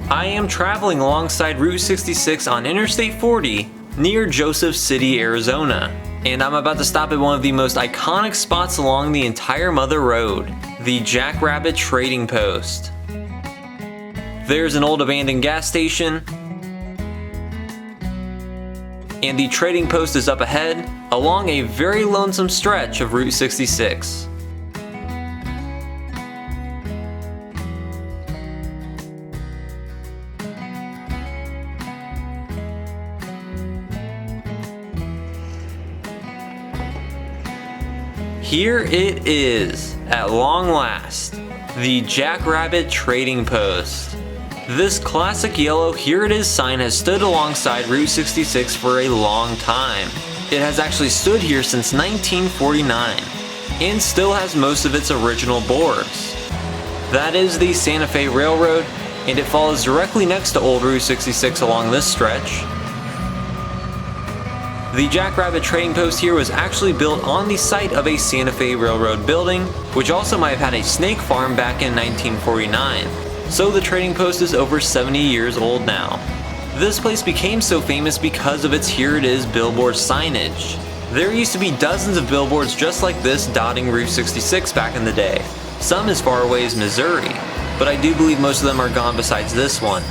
I am traveling alongside Route 66 on Interstate 40 near Joseph City, Arizona, and I'm about to stop at one of the most iconic spots along the entire Mother Road, the Jackrabbit Trading Post. There's an old abandoned gas station, and the trading post is up ahead along a very lonesome stretch of Route 66. Here it is, at long last, the Jackrabbit Trading Post. This classic yellow "Here It Is" sign has stood alongside Route 66 for a long time. It has actually stood here since 1949, and still has most of its original boards. That is the Santa Fe Railroad, and it follows directly next to old Route 66 along this stretch. The Jackrabbit Trading Post here was actually built on the site of a Santa Fe Railroad building, which also might have had a snake farm back in 1949, so the trading post is over 70 years old now. This place became so famous because of its "Here It Is" billboard signage. There used to be dozens of billboards just like this dotting Route 66 back in the day, some as far away as Missouri, but I do believe most of them are gone besides this one.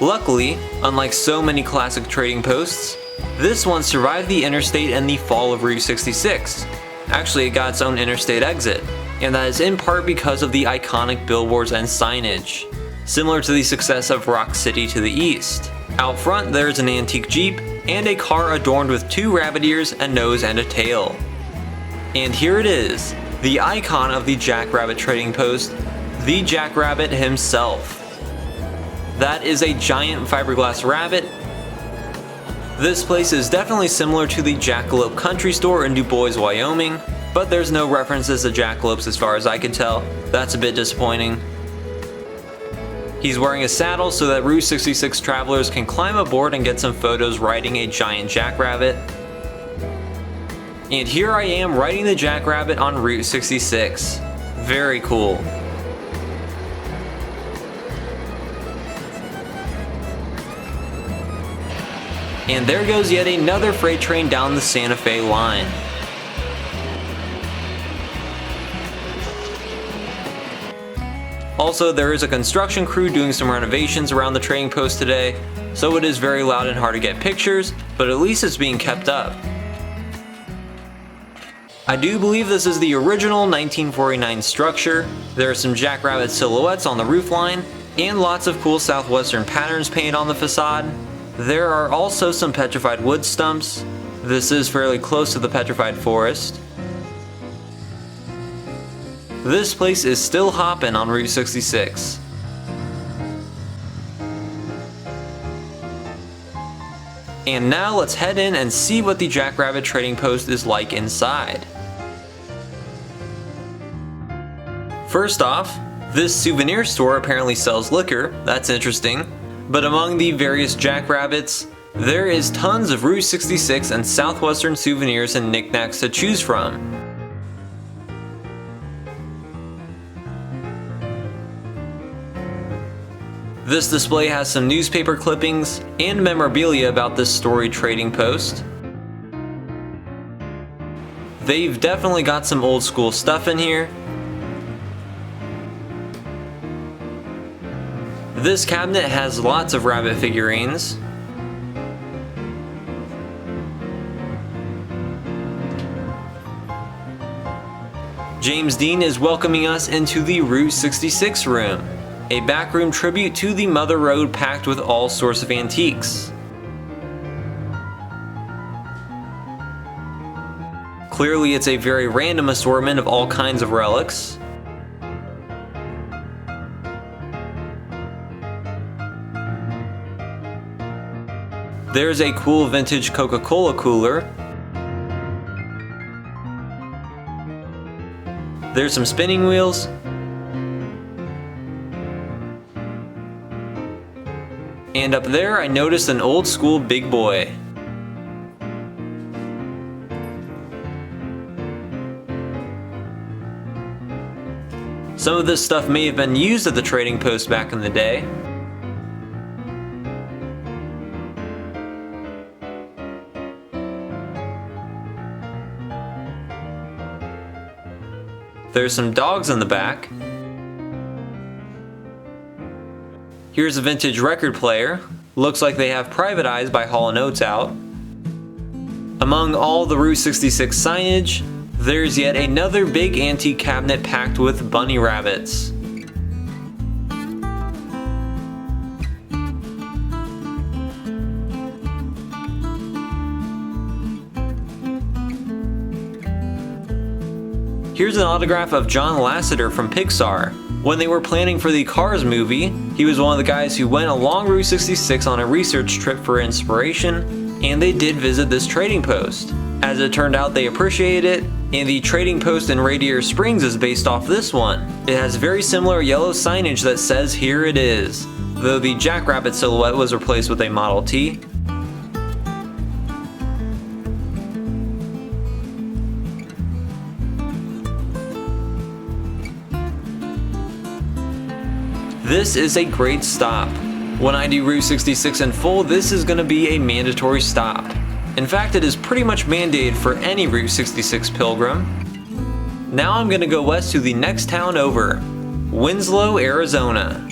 Luckily, unlike so many classic trading posts, this one survived the interstate and the fall of Route 66. Actually, it got its own interstate exit, and that is in part because of the iconic billboards and signage, similar to the success of Rock City to the east. Out front, there is an antique Jeep and a car adorned with 2 rabbit ears, a nose, and a tail. And here it is, the icon of the Jackrabbit Trading Post, the Jackrabbit himself. That is a giant fiberglass rabbit. This place is definitely similar to the Jackalope Country Store in Du Bois, Wyoming, but there's no references to jackalopes as far as I can tell. That's a bit disappointing. He's wearing a saddle so that Route 66 travelers can climb aboard and get some photos riding a giant jackrabbit. And here I am riding the jackrabbit on Route 66. Very cool. And there goes yet another freight train down the Santa Fe line. Also, there is a construction crew doing some renovations around the trading post today, so it is very loud and hard to get pictures, but at least it's being kept up. I do believe this is the original 1949 structure. There are some jackrabbit silhouettes on the roofline, and lots of cool southwestern patterns painted on the facade. There are also some petrified wood stumps. This is fairly close to the petrified forest. This place is still hopping on Route 66. And now let's head in and see what the Jackrabbit Trading Post is like inside. First off, this souvenir store apparently sells liquor. That's interesting. But among the various jackrabbits, there is tons of Route 66 and southwestern souvenirs and knickknacks to choose from. This display has some newspaper clippings and memorabilia about this storied trading post. They've definitely got some old school stuff in here. This cabinet has lots of rabbit figurines. James Dean is welcoming us into the Route 66 room, a backroom tribute to the Mother Road packed with all sorts of antiques. Clearly it's a very random assortment of all kinds of relics. There's a cool vintage Coca-Cola cooler. There's some spinning wheels. And up there I noticed an old school big boy. Some of this stuff may have been used at the trading post back in the day. There's some dogs in the back. Here's a vintage record player. Looks like they have Private Eyes by Hall & Oates out. Among all the Route 66 signage, there's yet another big antique cabinet packed with bunny rabbits. Here's an autograph of John Lasseter from Pixar. When they were planning for the Cars movie, he was one of the guys who went along Route 66 on a research trip for inspiration, and they did visit this trading post. As it turned out, they appreciated it, and the trading post in Radiator Springs is based off this one. It has very similar yellow signage that says "Here it is," though the jackrabbit silhouette was replaced with a Model T. This is a great stop. When I do Route 66 in full, this is going to be a mandatory stop. In fact, it is pretty much mandated for any Route 66 pilgrim. Now I'm going to go west to the next town over, Winslow, Arizona.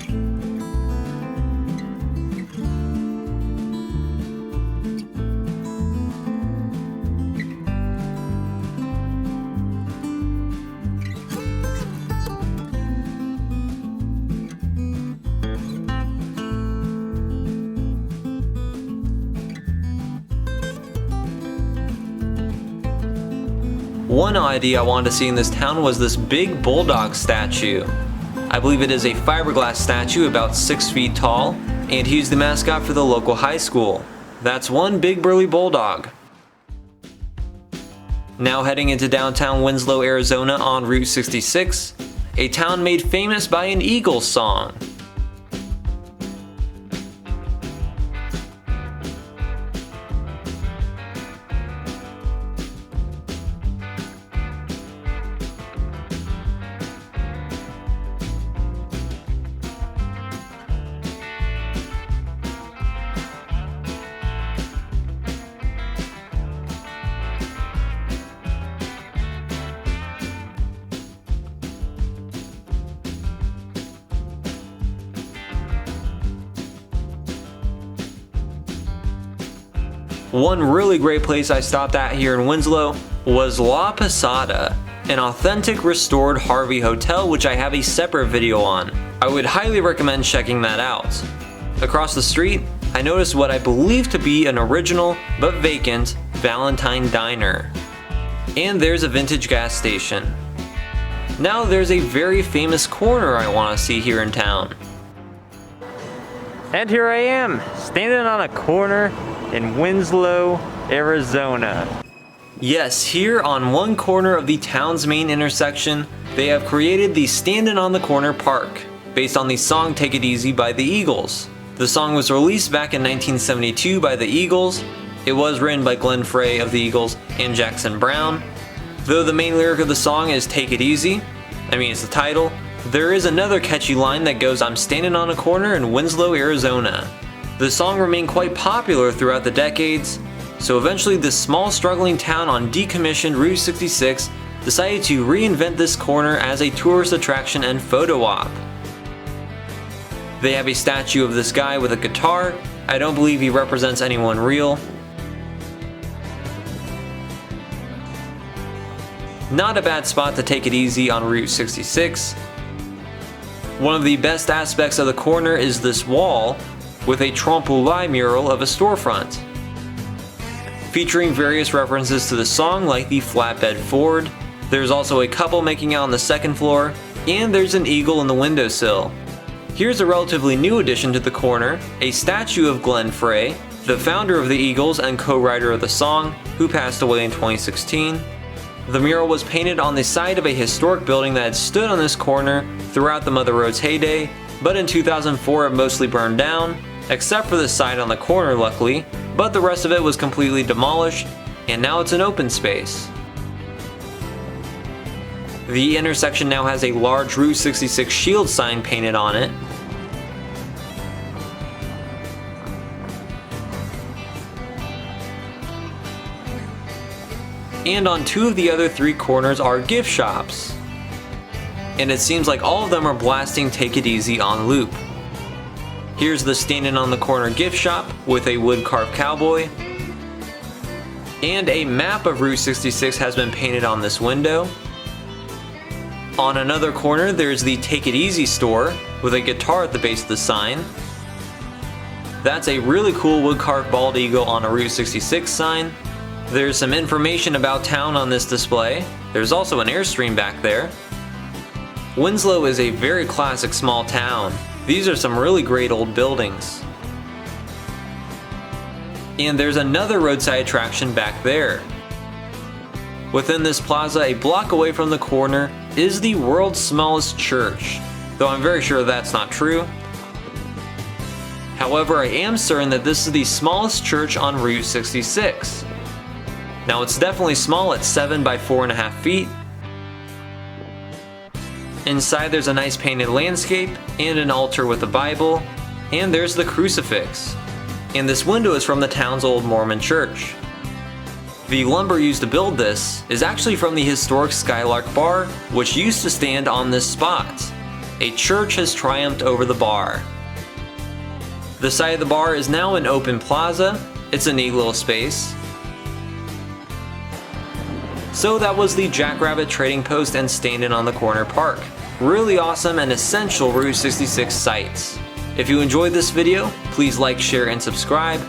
One idea I wanted to see in this town was this big bulldog statue. I believe it is a fiberglass statue about 6 feet tall, and he's the mascot for the local high school. That's one big burly bulldog. Now heading into downtown Winslow, Arizona on Route 66, a town made famous by an Eagles song. One really great place I stopped at here in Winslow was La Posada, an authentic restored Harvey hotel which I have a separate video on. I would highly recommend checking that out. Across the street, I noticed what I believe to be an original but vacant Valentine Diner. And there's a vintage gas station. Now there's a very famous corner I want to see here in town. And here I am, standing on a corner in Winslow, Arizona. Yes, here on one corner of the town's main intersection, they have created the Standin on the Corner Park, based on the song Take It Easy by the Eagles. The song was released back in 1972 by the Eagles. It was written by Glenn Frey of the Eagles and Jackson Browne. Though the main lyric of the song is Take It Easy, it's the title, there is another catchy line that goes, "I'm standing on a corner in Winslow, Arizona." The song remained quite popular throughout the decades, so eventually this small struggling town on decommissioned Route 66 decided to reinvent this corner as a tourist attraction and photo op. They have a statue of this guy with a guitar. I don't believe he represents anyone real. Not a bad spot to take it easy on Route 66. One of the best aspects of the corner is this wall with a trompe-l'oeil mural of a storefront, featuring various references to the song like the flatbed Ford. There's also a couple making out on the second floor, and there's an eagle in the windowsill. Here's a relatively new addition to the corner, a statue of Glenn Frey, the founder of the Eagles and co-writer of the song, who passed away in 2016. The mural was painted on the side of a historic building that had stood on this corner throughout the Mother Road's heyday, but in 2004 it mostly burned down, except for the side on the corner luckily, but the rest of it was completely demolished, and now it's an open space. The intersection now has a large Route 66 shield sign painted on it. And on 2 of the other 3 corners are gift shops. And it seems like all of them are blasting Take It Easy on loop. Here's the Standin on the Corner gift shop with a wood carved cowboy. And a map of Route 66 has been painted on this window. On another corner there's the Take It Easy store with a guitar at the base of the sign. That's a really cool wood carved bald eagle on a Route 66 sign. There's some information about town on this display. There's also an Airstream back there. Winslow is a very classic small town. These are some really great old buildings. And there's another roadside attraction back there. Within this plaza, a block away from the corner, is the world's smallest church, though I'm very sure that's not true. However, I am certain that this is the smallest church on Route 66. Now it's definitely small at 7 by 4.5 feet. Inside there's a nice painted landscape and an altar with a Bible, and there's the crucifix. And this window is from the town's old Mormon church. The lumber used to build this is actually from the historic Skylark Bar, which used to stand on this spot. A church has triumphed over the bar. The side of the bar is now an open plaza. It's a neat little space. So that was the Jackrabbit Trading Post and Standin on the Corner Park. Really awesome and essential Route 66 sites. If you enjoyed this video, please like, share, and subscribe.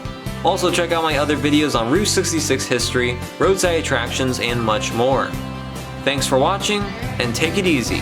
Also check out my other videos on Route 66 history, roadside attractions, and much more. Thanks for watching, and take it easy.